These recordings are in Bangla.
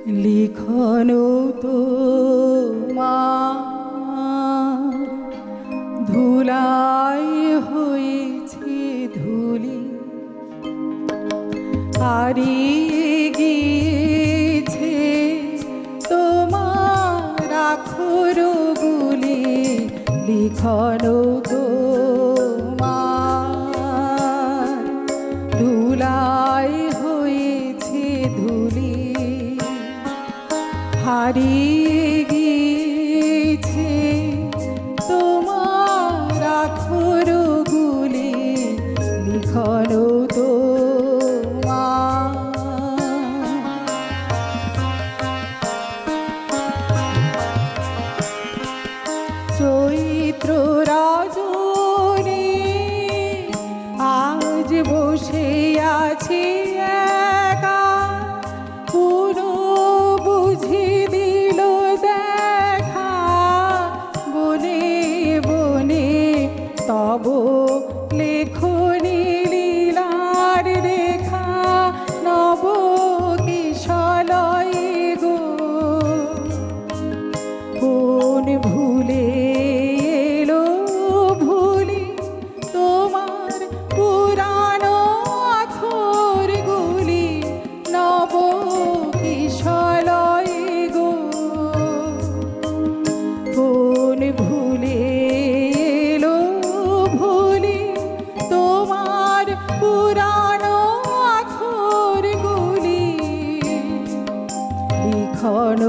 লিখন তোমার ধুলাই হয়েছে ধুলি, হারিয়ে গিয়েছে তোমার আখরগুলি। লিখন তোমার ধুলাই হয়েছে ধুলি, হারিয়ে গিয়েছে তোমার আখরগুলি। লিখন চৈত্র রজনী আজ বসে আছি একা, পুরো বুঝি দিল দেখা বনে বনে তব লেখনি লীলার রেখা। নব কিশলয় গো কোন ভুলে এলো ভুলি তোমার পুরানো আখরগুলি। নব কিশলয় গো কোন ভুলে এলো ভুলি তোমার পুরানো আখরগুলি। লিখন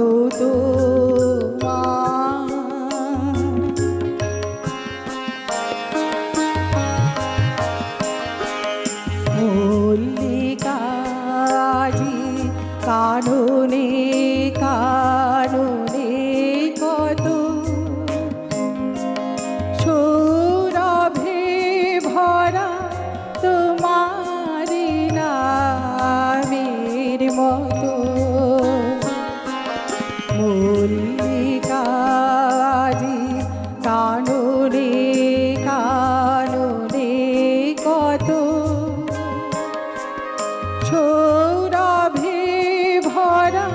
মল্লিকাজি কাননে কাননে কত সৌরভে ভরা তোমার নামের মতো। মল্লিকাজি কাননে কাননে কত সৌরভে ভরা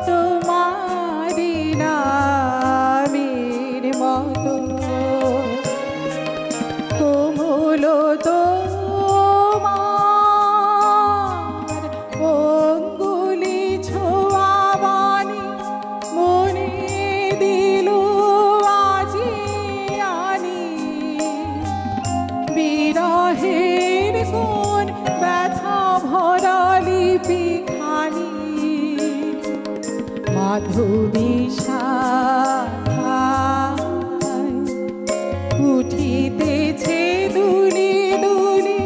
তোমারি নামের মতো। কোমল তোমার অঙ্গুলি ছোঁয়া বাণী মনে দিল আজি আনি। বিরহের কোন ব্যথা ভরা লিপি খানি মাধবী শাখায় উঠিতেছে দুলি দুলি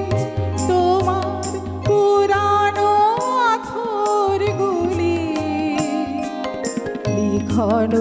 তোমার পুরানো আখরগুলি। লিখন